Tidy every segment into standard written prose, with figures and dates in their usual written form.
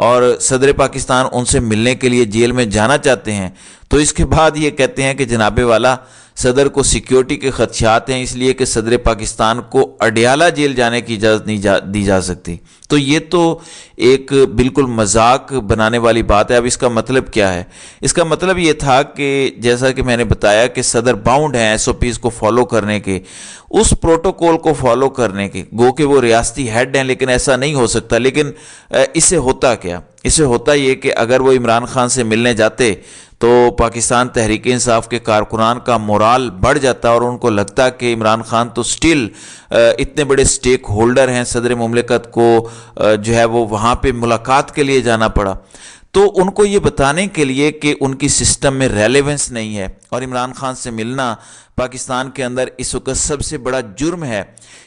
اور صدر پاکستان ان سے ملنے کے لیے جیل میں جانا چاہتے ہیں، تو اس کے بعد یہ کہتے ہیں کہ جناب والا صدر کو سیکیورٹی کے خدشات ہیں، اس لیے کہ صدر پاکستان کو اڈیالہ جیل جانے کی اجازت نہیں دی جا سکتی۔ تو یہ تو ایک بالکل مذاق بنانے والی بات ہے۔ اب اس کا مطلب کیا ہے؟ اس کا مطلب یہ تھا کہ جیسا کہ میں نے بتایا کہ صدر باؤنڈ ہیں ایس او پیز کو فالو کرنے کے، اس پروٹوکول کو فالو کرنے کے، گو کہ وہ ریاستی ہیڈ ہیں، لیکن ایسا نہیں ہو سکتا۔ لیکن اس سے ہوتا کیا؟ اس سے ہوتا یہ کہ اگر وہ عمران خان سے ملنے جاتے تو پاکستان تحریک انصاف کے کارکنان کا مورال بڑھ جاتا اور ان کو لگتا کہ عمران خان تو سٹل اتنے بڑے سٹیک ہولڈر ہیں، صدر مملکت کو جو ہے وہ وہاں پہ ملاقات کے لیے جانا پڑا، تو ان کو یہ بتانے کے لیے کہ ان کی سسٹم میں ریلیونس نہیں ہے اور عمران خان سے ملنا پاکستان کے اندر اس وقت سب سے بڑا جرم ہے،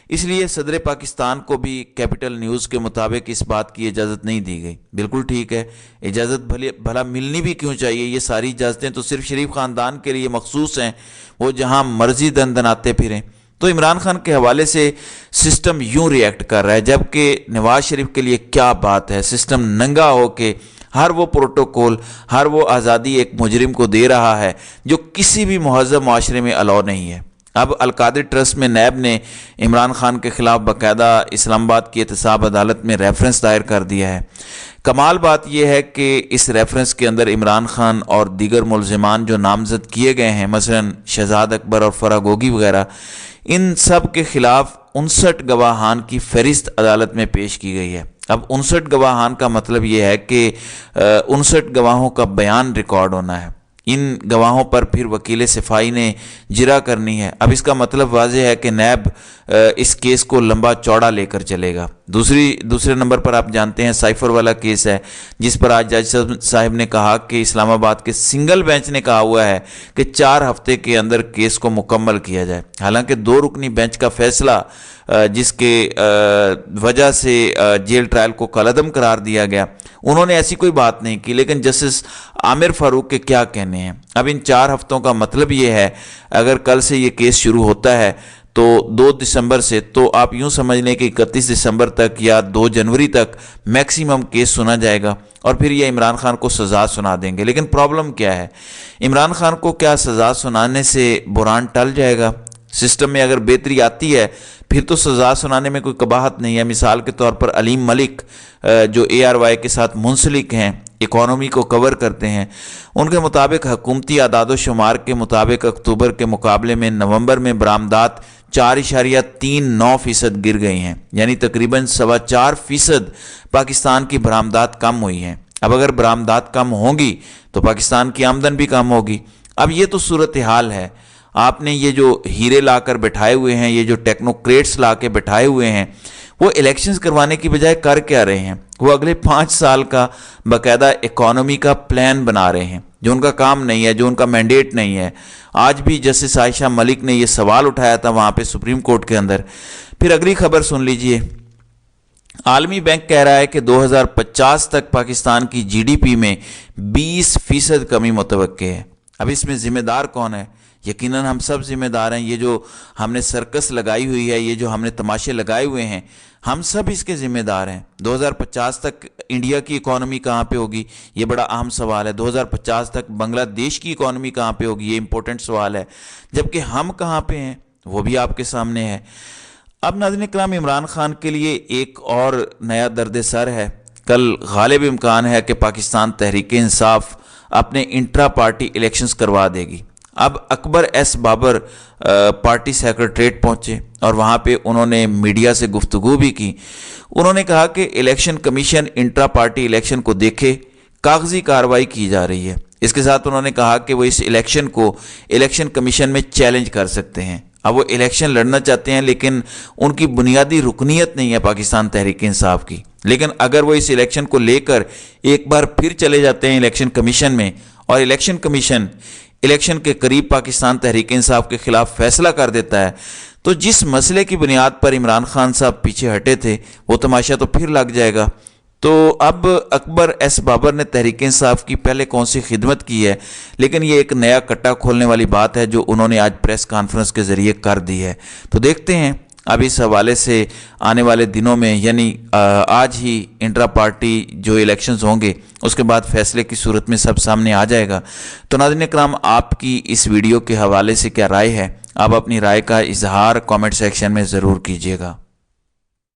اس لیے صدر پاکستان کو بھی کیپٹل نیوز کے مطابق اس بات کی اجازت نہیں دی گئی۔ بالکل ٹھیک ہے، اجازت بھلا ملنی بھی کیوں چاہیے؟ یہ ساری اجازتیں تو صرف شریف خاندان کے لیے مخصوص ہیں، وہ جہاں مرضی دندناتے پھریں۔ تو عمران خان کے حوالے سے سسٹم یوں ری ایکٹ کر رہا ہے، جبکہ نواز شریف کے لیے کیا بات ہے، سسٹم ننگا ہو کے ہر وہ پروٹوکول، ہر وہ آزادی ایک مجرم کو دے رہا ہے جو کسی بھی مہذب معاشرے میں الاؤ نہیں ہے۔ اب القادر ٹرسٹ میں نیب نے عمران خان کے خلاف باقاعدہ اسلام آباد کی احتساب عدالت میں ریفرنس دائر کر دیا ہے۔ کمال بات یہ ہے کہ اس ریفرنس کے اندر عمران خان اور دیگر ملزمان جو نامزد کیے گئے ہیں، مثلا شہزاد اکبر اور فرح گوگی وغیرہ، ان سب کے خلاف 59 گواہان کی فہرست عدالت میں پیش کی گئی ہے۔ اب 59 گواہان کا مطلب یہ ہے کہ 59 گواہوں کا بیان ریکارڈ ہونا ہے، ان گواہوں پر پھر وکیل صفائی نے جرا کرنی ہے۔ اب اس کا مطلب واضح ہے کہ نیب اس کیس کو لمبا چوڑا لے کر چلے گا۔ دوسرے نمبر پر آپ جانتے ہیں سائفر والا کیس ہے، جس پر آج جج صاحب نے کہا کہ اسلام آباد کے سنگل بینچ نے کہا ہوا ہے کہ 4 ہفتے کے اندر کیس کو مکمل کیا جائے، حالانکہ 2 رکنی بینچ کا فیصلہ جس کے وجہ سے جیل ٹرائل کو کالعدم قرار دیا گیا، انہوں نے ایسی کوئی بات نہیں کی، لیکن جسٹس عامر فاروق کے کیا کہنے ہیں؟ اب ان 4 ہفتوں کا مطلب یہ ہے، اگر کل سے یہ کیس شروع ہوتا ہے تو 2 دسمبر سے، تو آپ یوں سمجھ لیں کہ 31 دسمبر تک یا 2 جنوری تک میکسیمم کیس سنا جائے گا، اور پھر یہ عمران خان کو سزا سنا دیں گے۔ لیکن پرابلم کیا ہے؟ عمران خان کو کیا سزا سنانے سے بحران ٹل جائے گا؟ سسٹم میں اگر بہتری آتی ہے پھر تو سزا سنانے میں کوئی قباحت نہیں ہے۔ مثال کے طور پر علیم ملک جو ARY کے ساتھ منسلک ہیں، اکانومی کو کور کرتے ہیں، ان کے مطابق حکومتی اعداد و شمار کے مطابق اکتوبر کے مقابلے میں نومبر میں برآمدات 4.39% گر گئی ہیں، یعنی تقریباً 4.25% پاکستان کی برآمدات کم ہوئی ہیں۔ اب اگر برآمدات کم ہوں گی تو پاکستان کی آمدن بھی کم ہوگی۔ اب یہ تو صورتحال ہے۔ آپ نے یہ جو ہیرے لا کر بٹھائے ہوئے ہیں، یہ جو ٹیکنوکریٹس لا کے بٹھائے ہوئے ہیں، وہ الیکشنز کروانے کی بجائے کر کیا رہے ہیں؟ وہ اگلے 5 سال کا باقاعدہ اکانومی کا پلان بنا رہے ہیں، جو ان کا کام نہیں ہے، جو ان کا مینڈیٹ نہیں ہے۔ آج بھی جسٹس عائشہ ملک نے یہ سوال اٹھایا تھا وہاں پہ سپریم کورٹ کے اندر۔ پھر اگلی خبر سن لیجئے، عالمی بینک کہہ رہا ہے کہ 2050 تک پاکستان کی GDP میں 20% کمی متوقع ہے۔ اب اس میں ذمہ دار کون ہے؟ یقیناً ہم سب ذمہ دار ہیں۔ یہ جو ہم نے سرکس لگائی ہوئی ہے، یہ جو ہم نے تماشے لگائے ہوئے ہیں، ہم سب اس کے ذمہ دار ہیں۔ 2050 تک انڈیا کی اکانومی کہاں پہ ہوگی؟ یہ بڑا اہم سوال ہے۔ 2050 تک بنگلہ دیش کی اکانومی کہاں پہ ہوگی؟ یہ امپورٹنٹ سوال ہے۔ جبکہ ہم کہاں پہ ہیں وہ بھی آپ کے سامنے ہے۔ اب ناظرین کرام، عمران خان کے لیے ایک اور نیا درد سر ہے۔ کل غالب امکان ہے کہ پاکستان تحریک انصاف اپنے انٹرا پارٹی الیکشنز کروا دے گی۔ اب اکبر ایس بابر پارٹی سیکرٹریٹ پہنچے اور وہاں پہ انہوں نے میڈیا سے گفتگو بھی کی۔ انہوں نے کہا کہ election commission intra party election کو دیکھے، کاغذی کارروائی کی جا رہی ہے۔ اس کے ساتھ انہوں نے کہا کہ وہ اس الیکشن کو الیکشن کمیشن میں چیلنج کر سکتے ہیں۔ اب وہ الیکشن لڑنا چاہتے ہیں، لیکن ان کی بنیادی رکنیت نہیں ہے پاکستان تحریک انصاف کی۔ لیکن اگر وہ اس الیکشن کو لے کر ایک بار پھر چلے جاتے ہیں الیکشن کمیشن میں، اور الیکشن کمیشن الیکشن کے قریب پاکستان تحریک انصاف کے خلاف فیصلہ کر دیتا ہے، تو جس مسئلے کی بنیاد پر عمران خان صاحب پیچھے ہٹے تھے وہ تماشا تو پھر لگ جائے گا۔ تو اب اکبر ایس بابر نے تحریک انصاف کی پہلے کون سی خدمت کی ہے، لیکن یہ ایک نیا کٹا کھولنے والی بات ہے جو انہوں نے آج پریس کانفرنس کے ذریعے کر دی ہے۔ تو دیکھتے ہیں اب اس حوالے سے آنے والے دنوں میں یعنی آج ہی انٹرا پارٹی جو الیکشنز ہوں گے اس کے بعد فیصلے کی صورت میں سب سامنے آ جائے گا۔ تو ناظرین کرام، آپ کی اس ویڈیو کے حوالے سے کیا رائے ہے؟ آپ اپنی رائے کا اظہار کامنٹ سیکشن میں ضرور کیجیے گا۔